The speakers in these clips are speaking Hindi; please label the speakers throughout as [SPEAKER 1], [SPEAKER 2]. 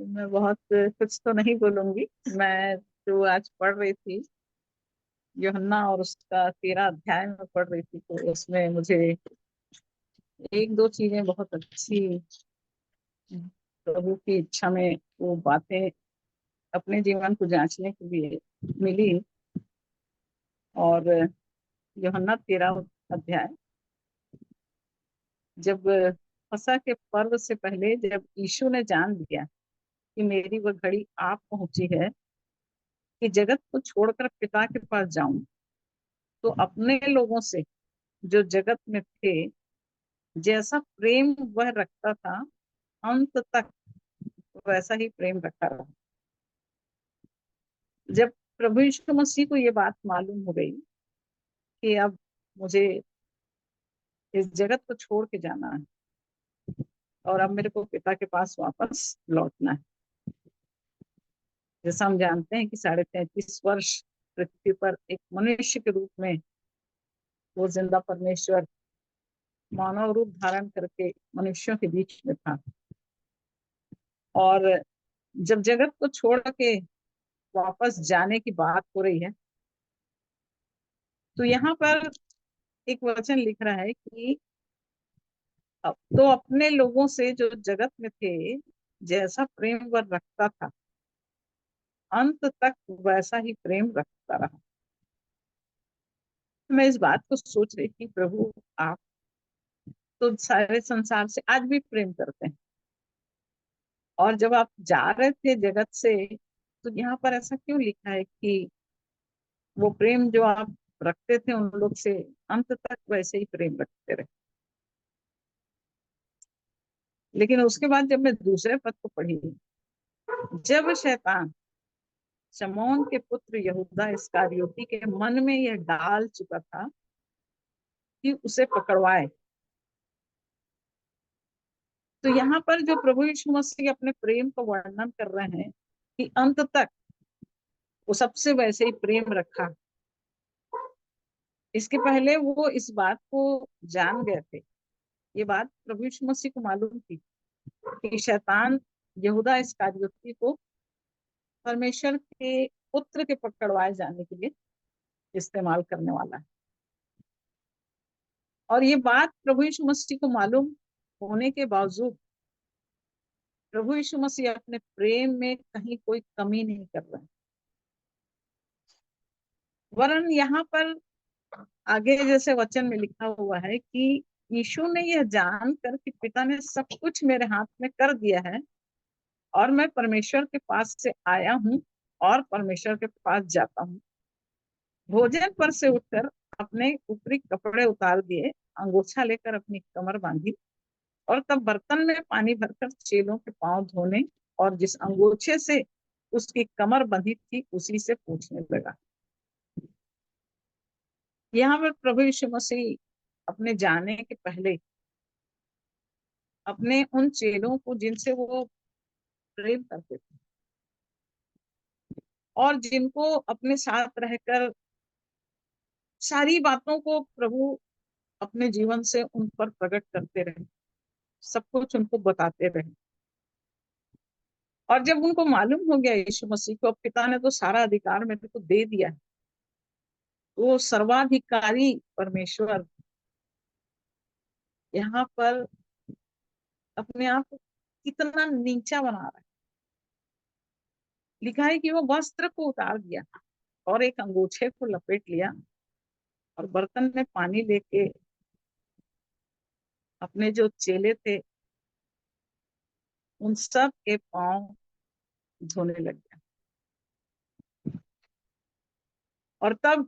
[SPEAKER 1] मैं बहुत कुछ तो नहीं बोलूंगी। मैं जो आज पढ़ रही थी यूहन्ना और उसका 13 अध्याय में पढ़ रही थी, तो उसमें मुझे एक दो चीजें बहुत अच्छी प्रभु की इच्छा में वो बातें अपने जीवन को जांचने के लिए मिली। और यूहन्ना 13 अध्याय, जब फसह के पर्व से पहले जब यीशु ने जान लिया कि मेरी वह घड़ी आ पहुंची है कि जगत को छोड़कर पिता के पास जाऊं, तो अपने लोगों से जो जगत में थे जैसा प्रेम वह रखता था, अंत तक वैसा ही प्रेम रखा रहा। जब प्रभु यीशु मसीह को ये बात मालूम हो गई कि अब मुझे इस जगत को छोड़ के जाना है और अब मेरे को पिता के पास वापस लौटना है। जैसा हम जानते हैं कि 33.5 वर्ष पृथ्वी पर एक मनुष्य के रूप में वो जिंदा परमेश्वर मानव रूप धारण करके मनुष्यों के बीच में था। और जब जगत को छोड़ के वापस जाने की बात हो रही है, तो यहाँ पर एक वचन लिख रहा है कि अब तो अपने लोगों से जो जगत में थे जैसा प्रेम वह रखता था, अंत तक वैसा ही प्रेम रखता रहा। मैं इस बात को सोच रही थी, प्रभु आप तो सारे संसार से आज भी प्रेम करते हैं, और जब आप जा रहे थे जगत से, तो यहाँ पर ऐसा क्यों लिखा है कि वो प्रेम जो आप रखते थे उन लोग से अंत तक वैसे ही प्रेम रखते रहे। लेकिन उसके बाद जब मैं दूसरे पद को पढ़ी, जब शैतान शमौन के पुत्र यहूदा इस्करियोती के मन में यह डाल चुका था कि उसे पकड़वाए, तो यहाँ पर जो प्रभु यीशु मसीह अपने प्रेम का वर्णन कर रहे हैं कि अंत तक वो सबसे वैसे ही प्रेम रखा। इसके पहले वो इस बात को जान गए थे, ये बात प्रभु यीशु मसीह को मालूम थी कि शैतान यहूदा इस्करियोती को परमेश्वर के पुत्र के पकड़वाए जाने के लिए इस्तेमाल करने वाला है। और ये बात प्रभु यीशु मसीह को मालूम होने के बावजूद प्रभु यीशु मसीह अपने प्रेम में कहीं कोई कमी नहीं कर रहे हैं। वरन यहाँ पर आगे जैसे वचन में लिखा हुआ है कि यीशु ने यह जानकर कि पिता ने सब कुछ मेरे हाथ में कर दिया है और मैं परमेश्वर के पास से आया हूँ और परमेश्वर के पास जाता हूँ, भोजन पर से उठकर अपने ऊपरी कपड़े उतार दिए, अंगोछा लेकर अपनी कमर बांधी, और तब बर्तन में पानी भरकर चेलों के पांव धोने और जिस अंगोछे से उसकी कमर बंधी थी उसी से पूछने लगा। यहाँ पर प्रभु यीशु मसीह अपने जाने के पहले अपने उन चेलों को जिनसे वो प्रेम करते थे और जिनको अपने साथ रहकर सारी बातों को प्रभु अपने जीवन से उन पर प्रकट करते रहे, सब कुछ उनको बताते रहे। और जब उनको मालूम हो गया यीशु मसीह को अब पिता ने तो सारा अधिकार मेरे को दे दिया है, वो सर्वाधिकारी परमेश्वर यहाँ पर अपने आप को कितना नीचा बना रहा है। लिखा है कि वो वस्त्र को उतार दिया और एक अंगूछे को लपेट लिया और बर्तन में पानी लेके अपने जो चेले थे उन सब के पांव धोने लग गया। और तब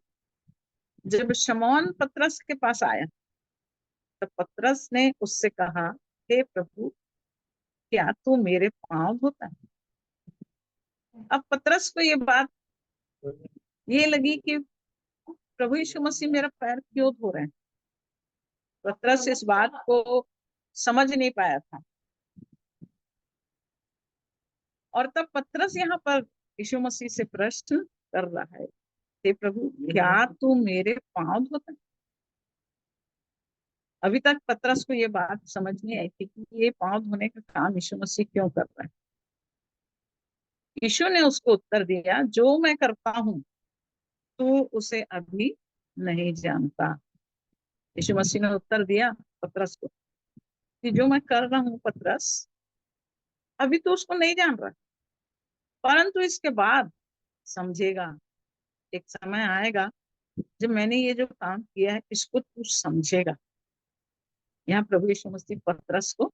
[SPEAKER 1] जब शमौन पतरस के पास आया, तब पतरस ने उससे कहा, हे प्रभु, क्या तू मेरे पांव धोता है? अब पतरस को ये बात ये लगी कि प्रभु यीशु मसीह मेरा पैर क्यों धो रहे हैं। पतरस इस बात को समझ नहीं पाया था। और तब पतरस यहाँ पर यीशु मसीह से प्रश्न कर रहा है, हे प्रभु, क्या तू मेरे पांव धोता है? अभी तक पतरस को ये बात समझ नहीं आई थी कि ये पांव धोने का काम यीशु मसीह क्यों कर रहा है। यीशु ने उसको उत्तर दिया, जो मैं करता हूं तू उसे अभी नहीं जानता। यीशु मसीह ने उत्तर दिया पतरस को कि जो मैं कर रहा हूँ पतरस, अभी तो उसको नहीं जान रहा, परंतु इसके बाद समझेगा। एक समय आएगा जब मैंने ये जो काम किया है इसको तू समझेगा। यहाँ प्रभु यीशु मसीह पतरस को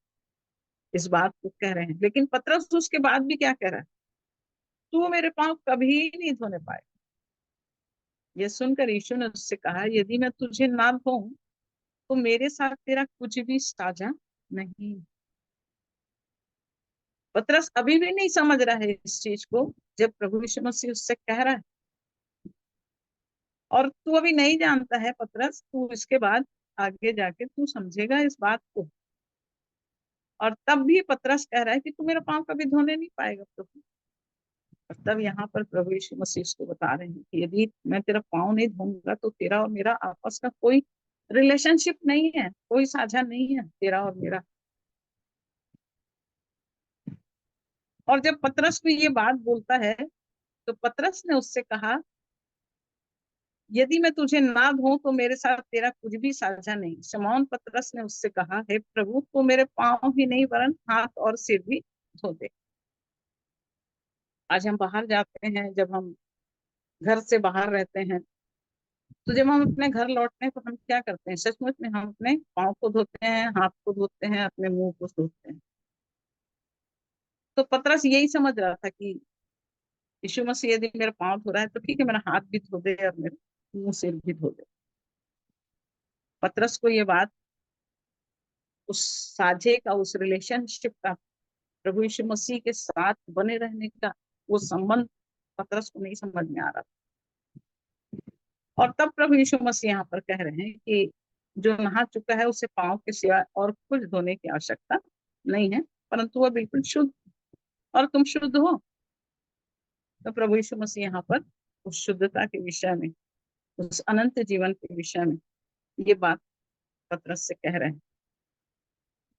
[SPEAKER 1] इस बात को कह रहे हैं, लेकिन पतरस उसके बाद भी क्या कह रहा है? तू मेरे पांव कभी नहीं धोने पाए। ये सुनकर यीशु ने उससे कहा, यदि मैं तुझे ना धोऊं तो मेरे साथ तेरा कुछ भी साझा नहीं। पतरस अभी भी नहीं समझ रहा है इस चीज को, जब प्रभु यीशु मसीह उससे कह रहा है। और तू अभी नहीं जानता है पतरस, तू इसके बाद आगे जाके तू समझेगा इस बात को। और तब भी पतरस कह रहा है कि तू मेरा पाँव कभी धोने नहीं पाएगा प्रभु। और तब यहाँ पर प्रभु यीशु मसीह उसको बता रहे हैं कि यदि मैं तेरा पाँव नहीं धोऊंगा तो तेरा और मेरा आपस का कोई रिलेशनशिप नहीं है, कोई साझा नहीं है तेरा और मेरा। और जब पतरस को ये बात बोलता है तो पतरस ने उससे कहा, यदि मैं तुझे ना धोऊं तो मेरे साथ तेरा कुछ भी साझा नहीं। शमौन पतरस ने उससे कहा, हे प्रभु, तू मेरे पाँव ही नहीं वरन हाथ और सिर भी धो दे। आज हम बाहर जाते हैं, जब हम घर से बाहर रहते हैं, तो जब हम अपने घर लौटते हैं तो हम क्या करते हैं? सचमुच में हम अपने पाँव को धोते हैं, हाथ को धोते हैं, अपने मुंह को धोते हैं। तो पतरस यही समझ रहा था कि यीशु मसीह यदि मेरा पाँव धो रहा है तो ठीक है, मेरा हाथ भी धो दे और मेरे मुंह सिर भी धो दे। पतरस को ये बात, उस साझे का, उस रिलेशनशिप का, प्रभु यीशु मसीह के साथ बने रहने का वो संबंध पतरस को नहीं समझ में आ रहा। और तब प्रभु यीशु मसीह यहाँ पर कह रहे हैं कि जो नहा चुका है उसे पाँव के सिवा और कुछ धोने की आवश्यकता नहीं है, परंतु वह बिल्कुल शुद्ध, और तुम शुद्ध हो। तो प्रभु यीशु मसीह यहाँ पर उस शुद्धता के विषय में, उस अनंत जीवन के विषय में ये बात पतरस से कह रहे हैं।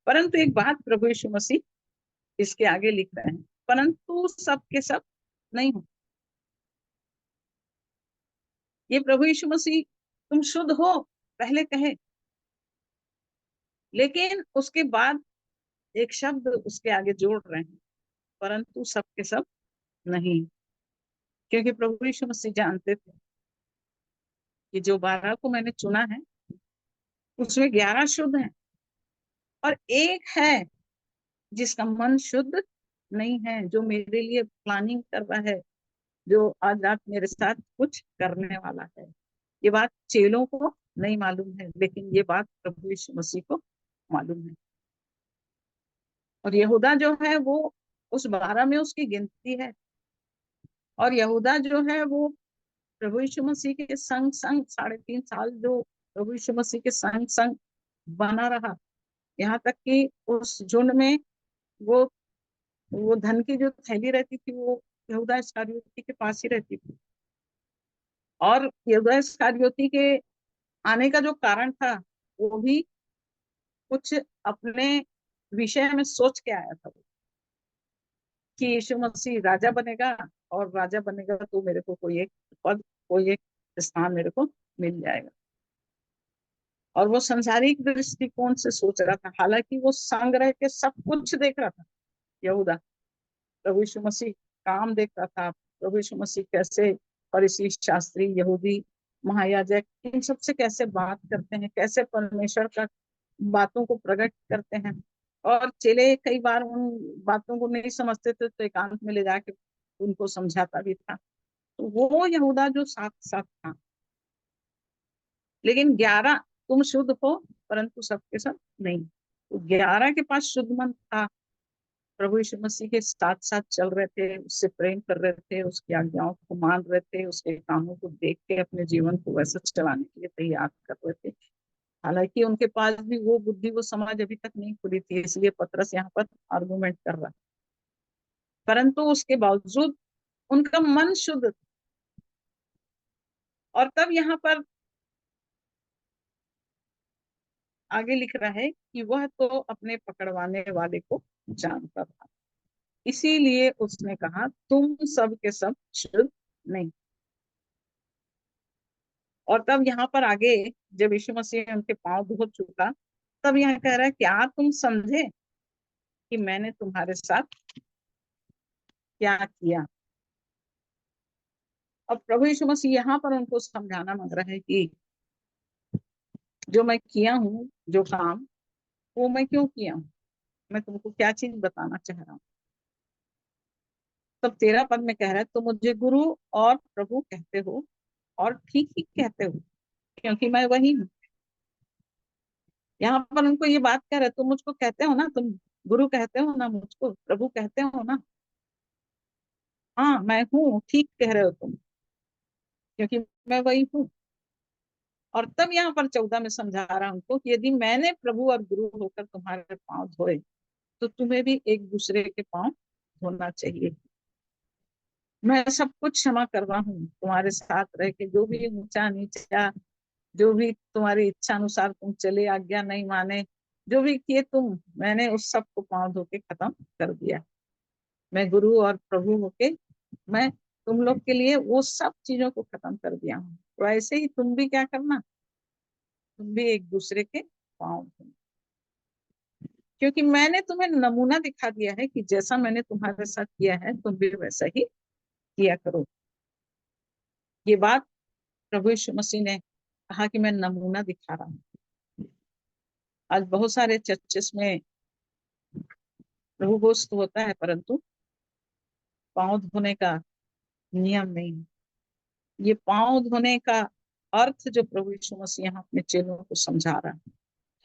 [SPEAKER 1] परंतु एक बात प्रभु यीशु मसीह इसके आगे लिख रहे हैं, परंतु सब के सब नहीं हो। ये प्रभु यीशु मसीह तुम शुद्ध हो पहले कहे, लेकिन उसके बाद एक शब्द उसके आगे जोड़ रहे हैं, परंतु सब के सब नहीं। क्योंकि प्रभु यीशु मसीह जानते थे कि जो 12 को मैंने चुना है उसमें 11 शुद्ध हैं, और एक है जिसका मन शुद्ध नहीं है, जो मेरे लिए प्लानिंग कर रहा है, जो आज रात मेरे साथ कुछ करने वाला है। ये बात चेलों को नहीं मालूम है, लेकिन ये बात प्रभु यीशु मसीह को मालूम है। और यहूदा जो है वो उस 12 में उसकी गिनती है। और यहूदा जो है वो प्रभु यीशु मसीह के संग संग 3.5 साल जो प्रभु यीशु मसीह के संग संग बना रहा, यहाँ तक कि उस झुंड में वो वो धन की जो थैली रहती थी वो यहूदा इस्करियोती के पास ही रहती थी। और यहूदा इस्करियोती के आने का जो कारण था वो भी कुछ अपने विषय में सोच के आया था, कि यीशु मसीह राजा बनेगा, और राजा बनेगा तो मेरे को कोई एक पद, कोई एक स्थान मेरे को मिल जाएगा। और वो संसारिक दृष्टिकोण से सोच रहा था, हालांकि वो संग रह के सब कुछ देख रहा था। यहूदा प्रभु यीशु मसीह काम देख रहा था, प्रभु यीशु मसीह कैसे फरीसी, शास्त्री, यहूदी, महायाजक, इन सबसे कैसे बात करते हैं, कैसे परमेश्वर का बातों को प्रकट करते हैं। और चेले कई बार उन बातों को नहीं समझते थे तो एकांत में ले जाके उनको समझाता भी था। तो वो यहूदा जो साथ साथ था। लेकिन 11 तुम शुद्ध हो परंतु सबके सब नहीं। तो 11 के पास शुद्ध मन था, प्रभु यीशु मसीह के साथ साथ चल रहे थे, उससे प्रेम कर रहे थे, उसकी आज्ञाओं को मान रहे थे, उसके कामों को देख के अपने जीवन को वैसा चलाने के लिए तैयार कर रहे थे। हालांकि उनके पास भी वो बुद्धि, वो समझ अभी तक नहीं खुली थी, इसलिए पतरस यहाँ पर आर्गुमेंट कर रहा है। परंतु उसके बावजूद उनका मन शुद्ध था। और तब यहाँ पर आगे लिख रहा है कि वह तो अपने पकड़वाने वाले को जानता था। इसीलिए उसने कहा तुम सब के सब शुद्ध नहीं। और तब यहाँ पर आगे जब यीशु मसीह उनके पांव धो चुका, तब यहाँ कह रहा है क्या तुम समझे कि मैंने तुम्हारे साथ क्या किया। अब प्रभु यीशु मसीह यहाँ पर उनको समझाना मांग रहा है कि जो मैं किया हूँ, जो काम, वो मैं क्यों किया हूँ, मैं तुमको क्या चीज बताना चाह रहा हूँ। तब 13 पद में कह रहा है तुम मुझे गुरु और प्रभु कहते हो, और ठीक ही कहते हो, क्योंकि मैं वही हूँ। यहाँ पर उनको ये बात कह रहे तुम मुझको कहते हो ना, तुम गुरु कहते हो ना, मुझको प्रभु कहते हो ना। हाँ मैं हूँ, ठीक कह रहे हो तुम, क्योंकि मैं वही हूँ। और तब यहाँ पर 14 में समझा रहा उनको कि यदि मैंने प्रभु और गुरु होकर तुम्हारे पांव धोए, तो तुम्हें भी एक दूसरे के पांव धोना चाहिए। मैं सब कुछ क्षमा कर रहा हूँ तुम्हारे साथ रह के, जो भी ऊंचा नीचा, जो भी तुम्हारी इच्छा अनुसार तुम चले, आज्ञा नहीं माने, जो भी किए तुम, मैंने उस सब को पांव धो के खत्म कर दिया। मैं गुरु और प्रभु होके मैं तुम लोग के लिए वो सब चीजों को खत्म कर दिया हूँ। तो ऐसे ही तुम भी क्या करना, तुम भी एक दूसरे के पांव धोना, क्योंकि मैंने तुम्हें नमूना दिखा दिया है कि जैसा मैंने तुम्हारे साथ किया है तुम भी वैसा ही किया करो। ये बात प्रभु यीशु मसीह ने कहा कि मैं नमूना दिखा रहा हूँ। आज बहुत सारे चर्चेस में प्रभु भोज तो होता है, परंतु पांव धोने का नियम नहीं है। ये पांव धोने का अर्थ जो प्रभु यीशु मसीह यहाँ अपने चेलों को समझा रहा है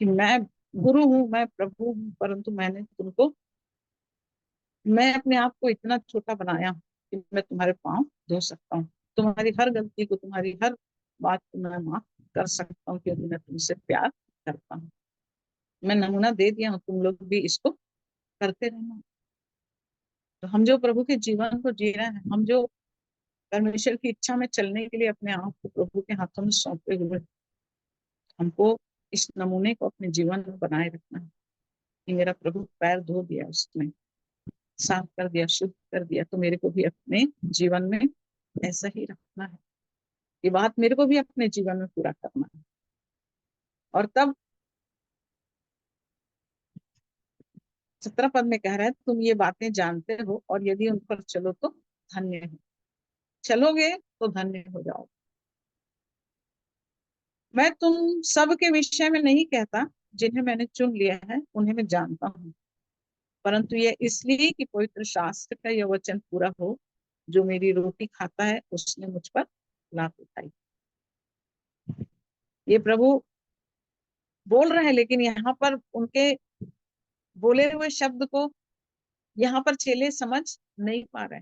[SPEAKER 1] कि मैं गुरु हूँ, मैं प्रभु हूँ, परंतु मैंने तुमको, मैं अपने आप को इतना छोटा बनाया हूँ कि मैं तुम्हारे पांव धो सकता हूँ। तुम्हारी हर गलती को, तुम्हारी हर बात को मैं माफ कर सकता हूँ, क्योंकि मैं तुमसे प्यार करता हूँ। मैं नमूना दे दिया हूँ, तुम लोग भी इसको करते रहना। तो हम जो प्रभु के जीवन को जी रहे हैं, हम जो परमेश्वर की इच्छा में चलने के लिए अपने आप को प्रभु के हाथों में सौंपे हुए, हमको इस नमूने को अपने जीवन में बनाए रखना है कि मेरा प्रभु पैर धो दिया, उसने साफ कर दिया, शुद्ध कर दिया, तो मेरे को भी अपने जीवन में ऐसा ही रखना है। ये बात मेरे को भी अपने जीवन में पूरा करना है। और तब 17 पद में कह रहा है तुम ये बातें जानते हो और यदि उन पर चलो तो धन्य हो। चलोगे तो धन्य हो जाओ। मैं तुम सब के विषय में नहीं कहता, जिन्हें मैंने चुन लिया है उन्हें मैं जानता हूँ, परंतु यह इसलिए कि पवित्र शास्त्र का यह वचन पूरा हो, जो मेरी रोटी खाता है उसने मुझ पर लात उठाई। ये प्रभु बोल रहे हैं, लेकिन यहाँ पर उनके बोले हुए शब्द को यहाँ पर चेले समझ नहीं पा रहे।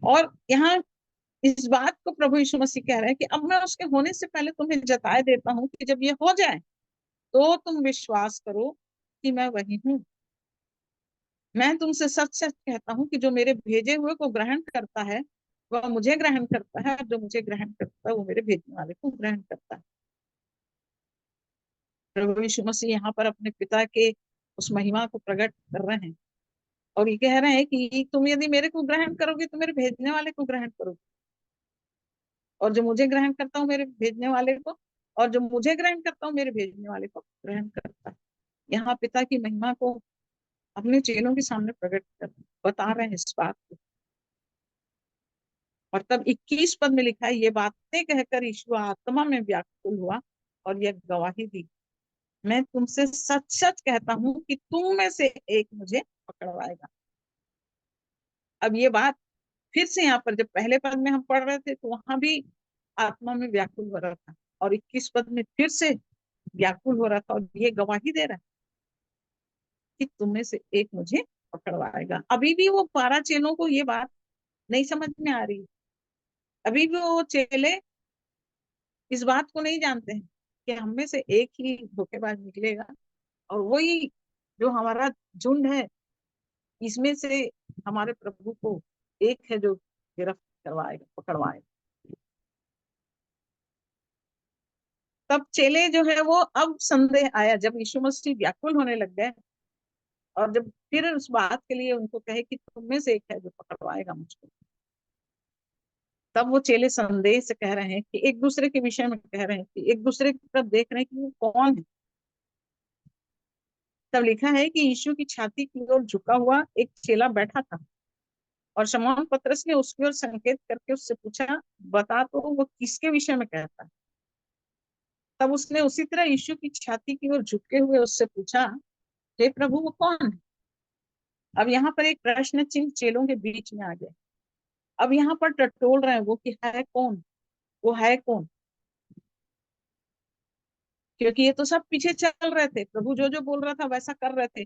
[SPEAKER 1] और यहाँ इस बात को प्रभु यीशु मसीह कह रहे हैं कि अब मैं उसके होने से पहले तुम्हें जताए देता हूँ कि जब ये हो जाए तो तुम विश्वास करो कि मैं वही हूँ। मैं तुमसे सच सच कहता हूँ कि जो मेरे भेजे हुए को ग्रहण करता है वह मुझे ग्रहण करता है, और जो मुझे ग्रहण करता है वो मेरे भेजने वाले को ग्रहण करता है। प्रभु यीशु मसीह यहाँ पर अपने पिता के उस महिमा को प्रकट कर रहे हैं, और ये कह रहे हैं कि तुम यदि मेरे को ग्रहण करोगे तो मेरे भेजने वाले को ग्रहण करोगे, और जो मुझे ग्रहण करता हूँ मेरे भेजने वाले को, और जो मुझे ग्रहण करता हूँ मेरे भेजने वाले को ग्रहण करता है। यहाँ पिता की महिमा को अपने चेलों के सामने प्रकट कर बता रहे हैं इस बात को। और तब 21 पद में लिखा है ये बातें कहकर यीशु आत्मा में व्याकुल हुआ और यह गवाही दी, मैं तुमसे सच सच कहता हूँ कि तुम में से एक मुझे पकड़वाएगा। अब ये बात फिर से यहाँ पर जब पहले पद में हम पढ़ रहे थे तो वहां भी आत्मा में व्याकुल हो रहा था, और 21 पद में फिर से व्याकुल हो रहा था, और ये गवाही दे रहा है कि तुम में से एक मुझे पकड़वाएगा। अभी भी वो 12 चेलों को ये बात नहीं समझ में आ रही। अभी भी वो चेले इस बात को नहीं जानते हैं कि हम में से एक ही धोखेबाज निकलेगा, और वही जो हमारा झुंड है, इसमें से हमारे प्रभु को एक है जो गिरफ्त करवाएगा, पकड़वाएगा। तब चेले जो है वो अब संदेह आया, जब यीशु मसीह व्याकुल होने लग गए और जब फिर उस बात के लिए उनको कहे कि तुम में से एक है जो पकड़वाएगा मुझको, तब वो चेले संदेह से कह रहे हैं कि एक दूसरे के विषय में कह रहे हैं कि एक दूसरे की तरफ देख रहे हैं कि वो कौन है। तब लिखा है कि यीशु की छाती की ओर झुका हुआ एक चेला बैठा था, और शमौन पतरस ने उसकी ओर संकेत करके उससे पूछा, बता तो वो किसके विषय में कहता है। तब उसने उसी तरह यीशु की छाती की ओर झुके हुए उससे पूछा, हे प्रभु वो कौन है। अब यहाँ पर एक प्रश्न चिन्ह चेलों के बीच में आ गया। अब यहाँ पर टटोल रहे हैं वो कि है कौन, वो है कौन, क्योंकि ये तो सब पीछे चल रहे थे, प्रभु जो जो बोल रहा था वैसा कर रहे थे,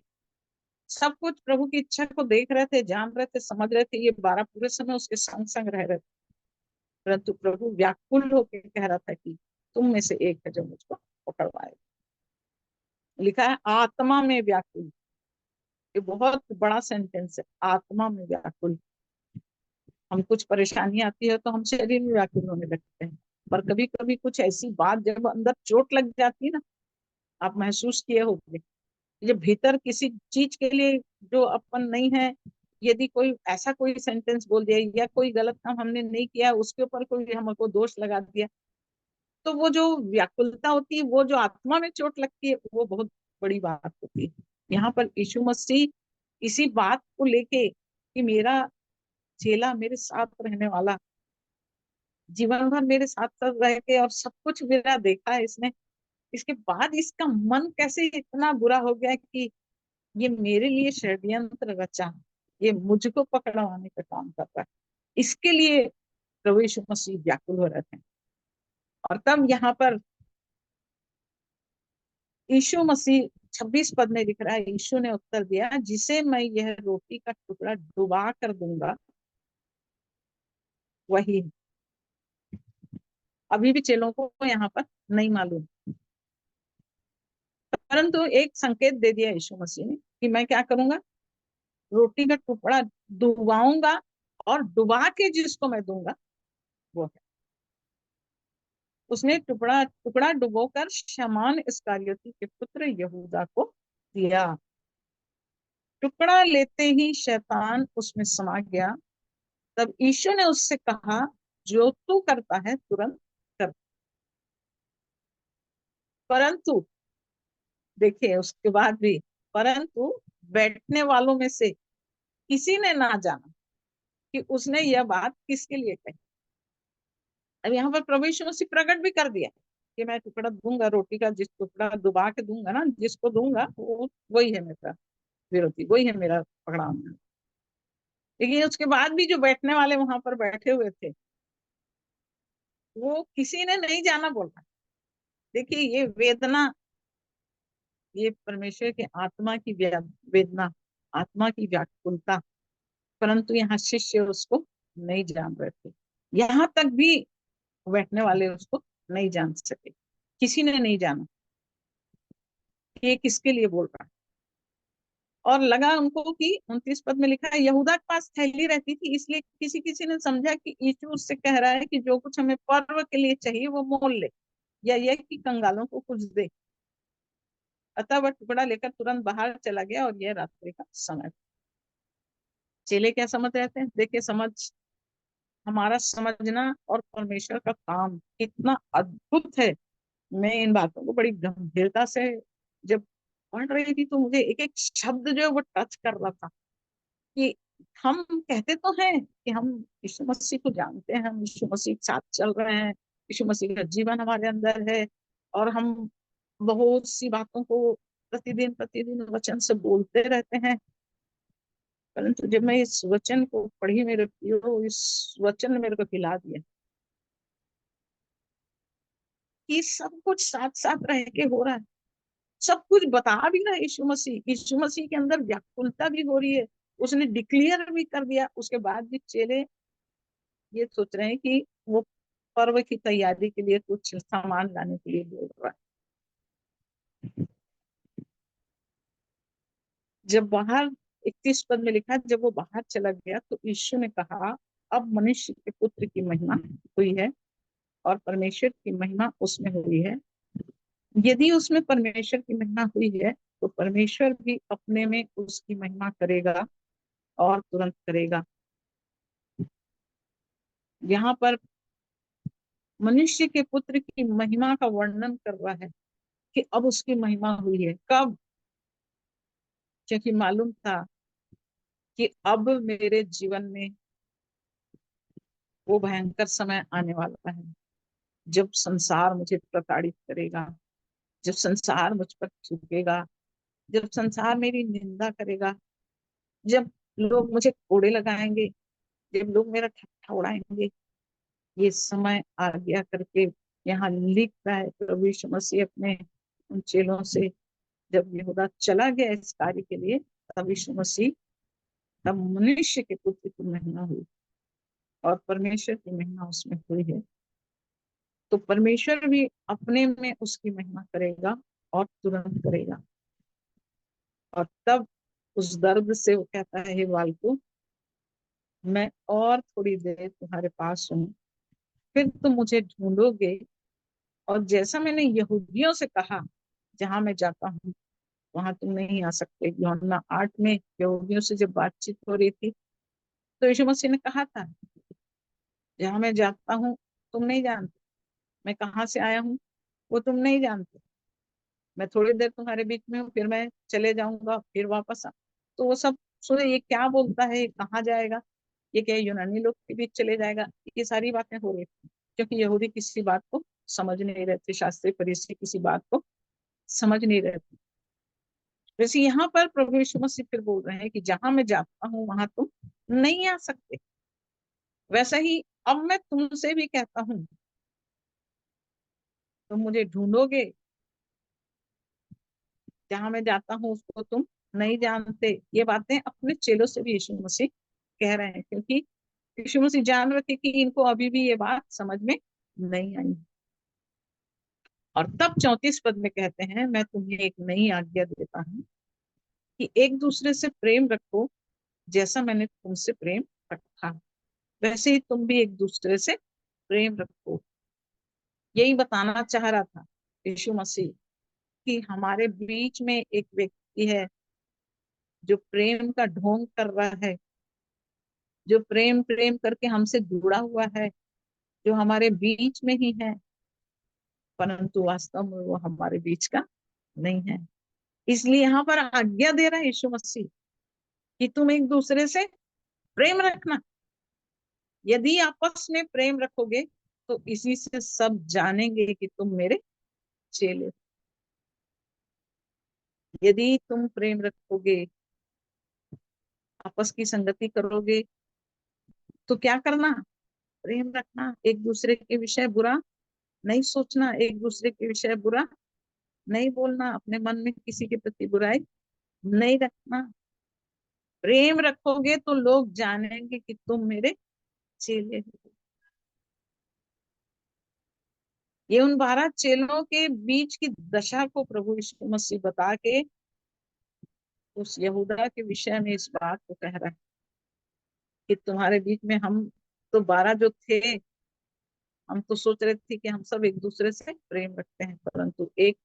[SPEAKER 1] सब कुछ प्रभु की इच्छा को देख रहे थे, जान रहे थे, समझ रहे थे, ये 12 पूरे समय उसके संग संग रह रहे थे। परंतु प्रभु व्याकुल होकर कह रहा था कि तुम में से एक है जो मुझको पकड़वाएगा। लिखा है आत्मा में व्याकुल, ये बहुत बड़ा सेंटेंस है, आत्मा में व्याकुल। हम कुछ परेशानी आती है तो हम शरीर में व्याकुल होने लगते हैं, पर कभी कभी कुछ ऐसी बात जब अंदर चोट लग जाती है ना, आप महसूस किए होंगे, जब भीतर किसी चीज के लिए जो अपन नहीं है, यदि कोई ऐसा कोई सेंटेंस बोल दिया या कोई गलत काम हमने नहीं किया उसके ऊपर कोई हमको दोष लगा दिया, तो वो जो व्याकुलता होती है, वो जो आत्मा में चोट लगती है, वो बहुत बड़ी बात होती है। यहाँ पर यीशु मसीह इसी बात को लेके कि मेरा चेला मेरे साथ रहने वाला, जीवन भर मेरे साथ साथ रह के और सब कुछ मेरा देखा है इसने, इसके बाद इसका मन कैसे इतना बुरा हो गया कि ये मेरे लिए षड्यंत्र रचा, ये मुझको पकड़वाने का काम कर रहा है। इसके लिए प्रभु यीशु मसीह व्याकुल हो रहे थे। और तब यहाँ पर यीशु मसीह 26 पद में लिख रहा है, यीशु ने उत्तर दिया, जिसे मैं यह रोटी का टुकड़ा डुबा कर दूंगा वही है। अभी भी चेलों को यहाँ पर नहीं मालूम, परंतु एक संकेत दे दिया यीशु मसीह ने कि मैं क्या करूंगा, रोटी का टुकड़ा डुबाऊंगा और डुबा के जिसको मैं दूंगा वो है। उसने टुकड़ा टुकड़ा डुबोकर शमौन इस्करियोती के पुत्र यहूदा को दिया। टुकड़ा लेते ही शैतान उसमें समा गया। तब यीशु ने उससे कहा, जो तू करता है तुरंत कर। परंतु देखिए उसके बाद भी, परंतु बैठने वालों में से किसी ने ना जाना कि उसने यह बात किसके लिए कही। अब यहाँ पर प्रभु यीशु मसीह प्रकट भी कर दिया कि मैं टुकड़ा दूंगा रोटी का, जिस टुकड़ा डुबा के दूंगा ना, जिसको दूंगा वो वही है मेरा विरोधी, वही है मेरा पकड़ाना। लेकिन उसके बाद भी जो बैठने वाले वहां पर बैठे हुए थे, वो किसी ने नहीं जाना बोला। देखिए ये वेदना, ये परमेश्वर के आत्मा की वेदना, आत्मा की व्याकुलता, परंतु यहाँ शिष्य उसको नहीं जान रहे थे। यहाँ तक भी बैठने वाले उसको नहीं जान सके, किसी ने नहीं जाना कि ये किसके लिए बोल रहा है। और लगा उनको कि 29 पद में लिखा है, यहूदा के पास थैली रहती थी, इसलिए किसी किसी ने समझा कि यीशु उससे कह रहा है कि जो कुछ हमें पर्व के लिए चाहिए वो मोल ले, या यह कि कंगालों को कुछ दे। अतः वह टुकड़ा लेकर तुरंत बाहर चला गया, और यह रात्रि का समय था। चेले क्या समझ रहे थे, देखिए समझ, हमारा समझना और परमेश्वर का काम कितना अद्भुत है। मैं इन बातों को बड़ी गंभीरता से जब पढ़ रही थी तो मुझे एक एक शब्द जो है वो टच कर रहा था कि हम कहते तो हैं कि हम यीशु मसीह को जानते हैं, हम यीशु मसीह के साथ चल रहे हैं, यीशु मसीह का जीवन हमारे अंदर है, और हम बहुत सी बातों को प्रतिदिन प्रतिदिन वचन से बोलते रहते हैं। परंतु जब मैं इस वचन को पढ़ी मेरे प्रियो, इस वचन ने मेरे को हिला दिया कि सब कुछ साथ साथ रह के हो रहा है, सब कुछ बता भी रहा है यीशु मसीह, यीशु मसीह के अंदर व्याकुलता भी हो रही है, उसने डिक्लेयर भी कर दिया। उसके बाद भी चेले ये सोच रहे हैं कि वो पर्व की तैयारी के लिए कुछ सामान लाने के लिए बोल रहा है। जब बाहर 31 पद में लिखा, जब वो बाहर चला गया तो यीशु ने कहा, अब मनुष्य के पुत्र की महिमा हुई है और परमेश्वर की महिमा उसमें हुई है। यदि उसमें परमेश्वर की महिमा हुई है तो परमेश्वर भी अपने में उसकी महिमा करेगा और तुरंत करेगा। यहाँ पर मनुष्य के पुत्र की महिमा का वर्णन कर रहा है कि अब उसकी महिमा हुई है। कब? क्योंकि मालूम था कि अब मेरे जीवन में वो भयंकर समय आने वाला है जब संसार मुझे प्रताड़ित करेगा, जब संसार मुझ पर थूकेगा, जब संसार मेरी निंदा करेगा, जब लोग मुझे कोड़े लगाएंगे, जब लोग मेरा ठट्ठा उड़ाएंगे। ये समय आ गया करके यहाँ लिख रहा है प्रभु यीशु मसीह अपने उन चेलों से। जब यहूदा चला गया इस कार्य के लिए, तब यीशु मसीह, तब मनुष्य के पुत्र की महिमा हुई और परमेश्वर की महिमा उसमें हुई है। तो परमेश्वर भी अपने में उसकी महिमा करेगा और तुरंत करेगा। और तब उस दर्द से वो कहता है, हे बालको, मैं और थोड़ी देर तुम्हारे पास हूँ, फिर तुम मुझे ढूंढोगे। और जैसा मैंने यहूदियों से कहा, जहां मैं जाता हूँ वहां तुम नहीं आ सकते। यूहन्ना 8 में यहूदियों से जब बातचीत हो रही थी, तो यीशु मसीह ने कहा था, जहां मैं जाता हूँ तुम नहीं जानते, मैं कहाँ से आया हूँ वो तुम नहीं जानते, मैं थोड़ी देर तुम्हारे बीच में हूँ, फिर मैं चले जाऊंगा, फिर वापस आ। तो वो सब सुने, ये क्या बोलता है, ये कहाँ जाएगा, ये क्या यूनानी लोग के बीच चले जाएगा। ये सारी बातें हो रही थी क्योंकि यहूदी किसी बात को समझ नहीं रहे थे, शास्त्री फरीसी किसी बात को समझ नहीं रहे थे। वैसे यहाँ पर प्रभु यीशु मसीह फिर बोल रहे हैं कि जहां मैं जाता हूँ वहां तुम नहीं आ सकते। वैसा ही अब मैं तुमसे भी कहता हूँ, तुम मुझे ढूंढोगे, जहां मैं जाता हूँ उसको तुम नहीं जानते। ये बातें अपने चेलों से भी यीशु मसीह कह रहे हैं, क्योंकि यीशु मसीह जान रहे थे कि इनको अभी भी ये बात समझ में नहीं आई। और तब 34 पद में कहते हैं, मैं तुम्हें एक नई आज्ञा देता हूँ कि एक दूसरे से प्रेम रखो, जैसा मैंने तुमसे प्रेम रखा वैसे ही तुम भी एक दूसरे से प्रेम रखो। यही बताना चाह रहा था यीशु मसीह कि हमारे बीच में एक व्यक्ति है जो प्रेम का ढोंग कर रहा है, जो प्रेम प्रेम करके हमसे जुड़ा हुआ है, जो हमारे बीच में ही है, परंतु वास्तव में वो हमारे बीच का नहीं है। इसलिए यहाँ पर आज्ञा दे रहा है यीशु मसीह कि तुम एक दूसरे से प्रेम रखना। यदि आपस में प्रेम रखोगे तो इसी से सब जानेंगे कि तुम मेरे चेले हो। यदि तुम प्रेम रखोगे, आपस की संगति करोगे, तो क्या करना? प्रेम रखना, एक दूसरे के विषय बुरा नहीं सोचना, एक दूसरे के विषय बुरा नहीं बोलना, अपने मन में किसी के प्रति बुराई नहीं रखना। प्रेम रखोगे तो लोग जानेंगे कि तुम मेरे चेले हो। ये उन 12 चेलों के बीच की दशा को प्रभु यीशु मसीह बता के उस यहूदा के विषय में इस बात को कह रहा है कि तुम्हारे बीच में हम तो 12 जो थे, हम तो सोच रहे थे कि हम सब एक दूसरे से प्रेम रखते हैं, परंतु एक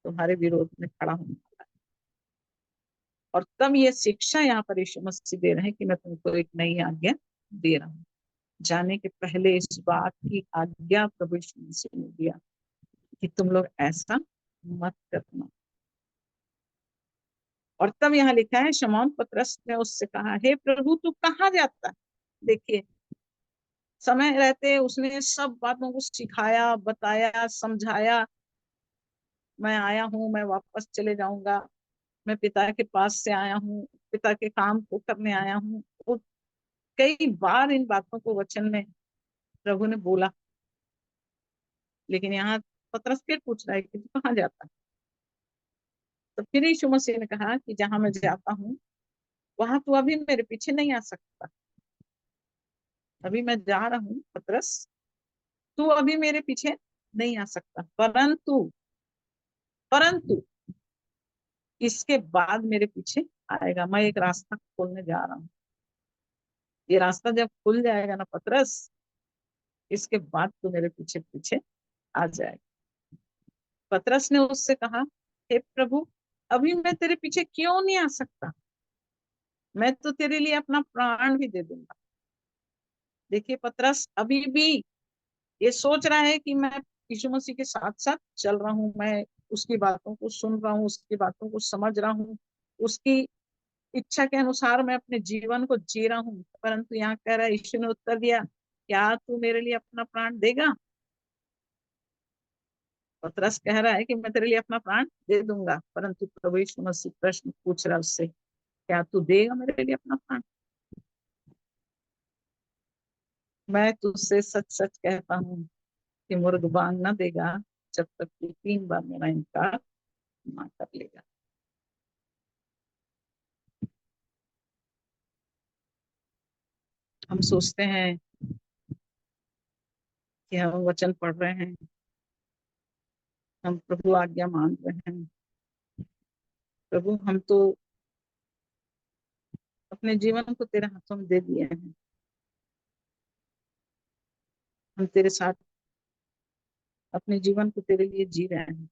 [SPEAKER 1] तुम्हारे विरोध में खड़ा होने वाला है। और तब ये शिक्षा यहाँ पर यीशु मसीह दे रहे हैं कि मैं तुमको एक नई आज्ञा दे रहा हूँ। जाने के पहले इस बात की आज्ञा प्रभु यीशु मसीह ने दिया कि तुम लोग ऐसा मत करना। और तब यहाँ लिखा है, शमौन पतरस ने उससे कहा, हे प्रभु तू कहाँ जाता है? देखिए, समय रहते उसने सब बातों को सिखाया, बताया, समझाया। मैं आया हूँ, मैं वापस चले जाऊंगा, मैं पिता के पास से आया हूँ, पिता के काम को करने आया हूँ। वो कई बार इन बातों को वचन में प्रभु ने बोला, लेकिन यहाँ पतरस फिर पूछ रहा है कि तू कहाँ जाता है? तो फिर यीशु मसीह ने कहा कि जहां मैं जाता हूँ वहां तू अभी मेरे पीछे नहीं आ सकता। अभी मैं जा रहा हूँ पतरस, तू अभी मेरे पीछे नहीं आ सकता, परंतु परंतु इसके बाद मेरे पीछे आएगा। मैं एक रास्ता खोलने जा रहा हूँ। ये रास्ता जब खुल जाएगा ना पतरस, इसके बाद तू मेरे पीछे पीछे आ जाएगा। पतरस ने उससे कहा, हे प्रभु अभी मैं तेरे पीछे क्यों नहीं आ सकता? मैं तो तेरे लिए अपना प्राण भी दे दूंगा। देखिए पतरस अभी भी ये सोच रहा है कि मैं यीशु मसीह के साथ साथ चल रहा हूँ, मैं उसकी बातों को सुन रहा हूँ, उसकी बातों को समझ रहा हूँ, उसकी इच्छा के अनुसार मैं अपने जीवन को जी रहा हूँ। परंतु यहाँ कह रहा है, यीशु ने उत्तर दिया, क्या तू मेरे लिए अपना प्राण देगा? पतरस कह रहा है कि मैं तेरे लिए अपना प्राण दे दूंगा, परंतु प्रभु यीशु मसीह प्रश्न पूछ रहा है उससे, क्या तू देगा मेरे लिए अपना प्राण? मैं तुझसे सच सच कहता हूँ कि मुर्ग बांग न देगा जब तक तू 3 बार मेरा इनकार ना कर लेगा। हम सोचते हैं कि हम वचन पढ़ रहे हैं, हम प्रभु आज्ञा मान रहे हैं, प्रभु हम तो अपने जीवन को तेरे हाथों में दे दिए हैं, हम तेरे साथ अपने जीवन को तेरे लिए जी रहे हैं।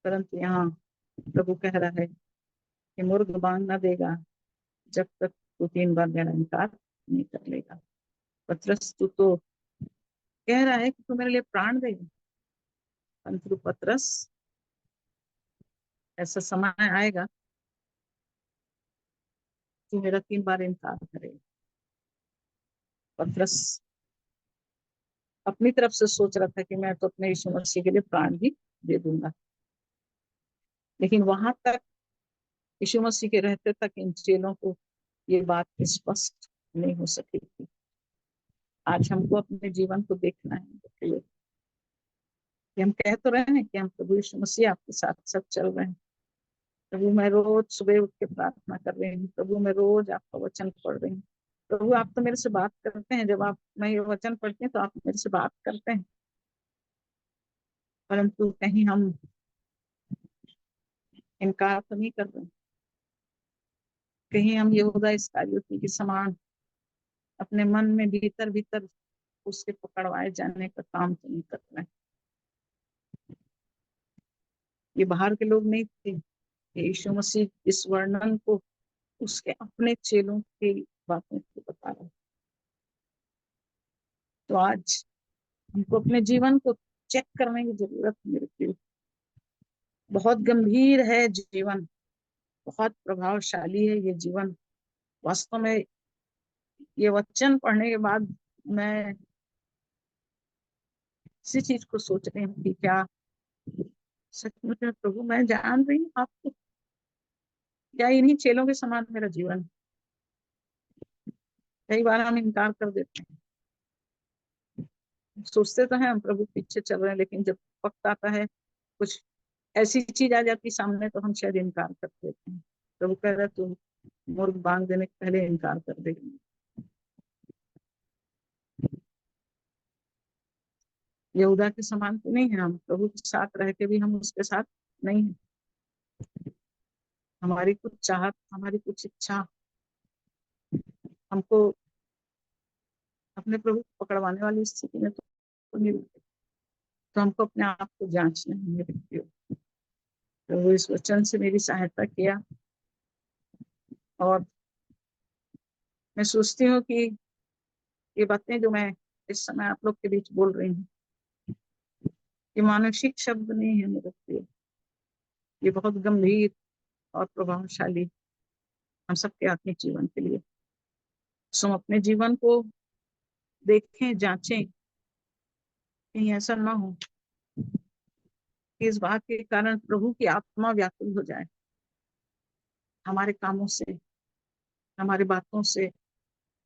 [SPEAKER 1] परंतु यहाँ प्रभु कह रहा है कि मुर्ग बांग न देगा जब तक तू 3 बार मेरा इनकार नहीं कर लेगा। पतरस तू तो कह रहा है कि तू मेरे लिए प्राण देगा, परंतु पतरस ऐसा समय आएगा तू मेरा 3 बार इनकार करेगा। पतरस अपनी तरफ से सोच रहा था कि मैं तो अपने यीशु मसीह के लिए प्राण भी दे दूंगा, लेकिन वहां तक यीशु मसीह के रहते तक इन चेलों को ये बात स्पष्ट नहीं हो सकी थी। आज हमको अपने जीवन को देखना है कि हम कह तो रहे हैं कि हम प्रभु यीशु मसीह आपके साथ सब चल रहे हैं। प्रभु मैं रोज सुबह उठ के प्रार्थना कर रही हूँ, प्रभु मैं रोज आपका वचन पढ़ रही हूँ, प्रभु आप तो मेरे से बात करते हैं, जब आप मैं ये वचन पढ़ती हूँ तो आप मेरे से बात करते हैं, परंतु कहीं हम इनकार तो नहीं कर रहे, कहीं हम यहूदा इस्करियोती के समान अपने मन में भीतर भीतर उसके पकड़वाए जाने का काम तो नहीं कर रहे। ये बाहर के लोग नहीं थे, यीशु मसीह इस वर्णन को उसके अपने चेलों की बातों को बता रहे। तो आज हमको अपने जीवन को चेक करने की जरूरत है मेरे प्रिय। बहुत गंभीर है जीवन, बहुत प्रभावशाली है ये जीवन। वास्तव में ये वचन पढ़ने के बाद मैं इसी चीज को सोच रही हूँ कि क्या सचमुच में प्रभु मैं जान रही हूँ आपको, क्या इन्हीं चेलों के समान मेरा जीवन? कई बार हम इनकार कर देते हैं, सोचते तो हैं हम प्रभु पीछे चल रहे हैं, लेकिन जब वक्त आता है, कुछ ऐसी चीज आ जाती सामने, तो हम शायद इनकार कर देते हैं। प्रभु कह रहा है तू मुर्ग बांग देने के पहले इनकार कर देगी। यहूदा के समान तो नहीं है हम, प्रभु के साथ रह के भी हम उसके साथ नहीं है। हमारी कुछ चाहत, हमारी कुछ इच्छा हमको अपने प्रभु को पकड़वाने वाली स्थिति में तो नहीं होती। तो हमको अपने आप को जांचना है मेरे प्रियो। प्रभु इस वचन से मेरी सहायता किया, और मैं सोचती हूँ कि ये बातें जो मैं इस समय आप लोग के बीच बोल रही हूँ, ये मानसिक शब्द नहीं है मेरे प्रियो, ये बहुत गंभीर और प्रभावशाली हम सबके आत्मिक जीवन के लिए। सो हम अपने जीवन को देखें, जांचें, कहीं ऐसा ना हो कि इस बात के कारण प्रभु की आत्मा व्याकुल हो जाए, हमारे कामों से, हमारी बातों से,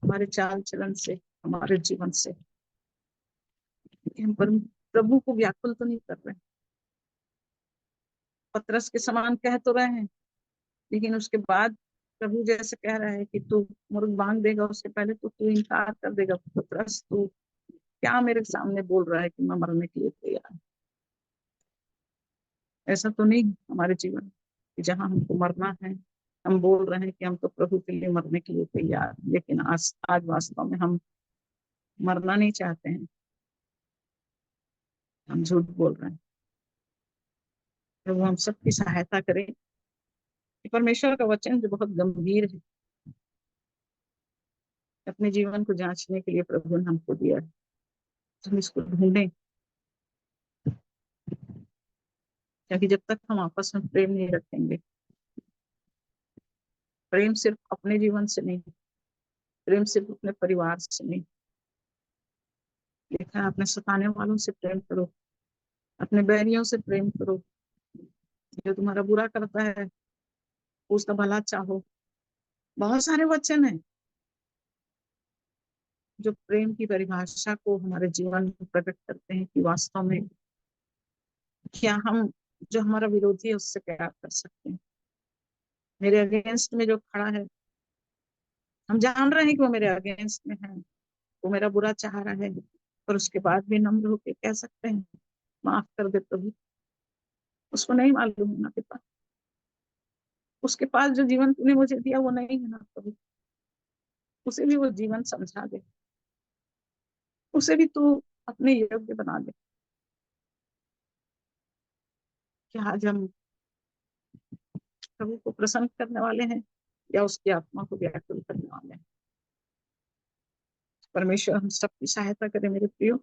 [SPEAKER 1] हमारे चाल चलन से, हमारे जीवन से। हम प्रभु को व्याकुल तो नहीं कर रहे, पतरस के समान कह तो रहे हैं, लेकिन उसके बाद प्रभु जैसे कह रहा है कि तू मुर्ग बांध देगा, उसके पहले तो तू इनकार कर देगा। पतरस तू क्या मेरे सामने बोल रहा है कि मैं मरने के लिए तैयार? ऐसा तो नहीं हमारे जीवन कि जहां हमको मरना है, हम बोल रहे हैं कि हम तो प्रभु के लिए मरने के लिए तैयार हैं, लेकिन आज आज वास्तव में हम मरना नहीं चाहते हैं, हम झूठ बोल रहे हैं। प्रभु हम सबकी सहायता करें कि परमेश्वर का वचन जो बहुत गंभीर है, अपने जीवन को जांचने के लिए प्रभु ने हमको दिया है, तो हम इसको ढूंढें। क्योंकि जब तक हम आपस में प्रेम नहीं रखेंगे, प्रेम सिर्फ अपने जीवन से नहीं, प्रेम सिर्फ अपने परिवार से नहीं, लिखा है अपने सताने वालों से प्रेम करो, अपने बैरियों से प्रेम करो, जो तुम्हारा बुरा करता है उसका भला चाहो। बहुत सारे वचन हैं जो प्रेम की परिभाषा को हमारे जीवन में प्रकट करते हैं कि वास्तव में क्या हम, जो हमारा विरोधी है उससे प्यार कर सकते हैं। मेरे अगेंस्ट में जो खड़ा है, हम जान रहे हैं कि वो मेरे अगेंस्ट में है, वो मेरा बुरा चाह रहा है, पर उसके बाद भी नम्र होकर कह सकते हैं माफ कर दे प्रभु। उसको नहीं मालूम है ना पिता, उसके पास जो जीवन तूने मुझे दिया वो नहीं है ना प्रभु, उसे भी वो जीवन समझा दे, उसे भी तू अपने योग्य बना दे। कि आज हम प्रभु को प्रसन्न करने वाले हैं या उसकी आत्मा को व्याकुल करने वाले हैं। परमेश्वर हम सबकी सहायता करे मेरे प्रियो।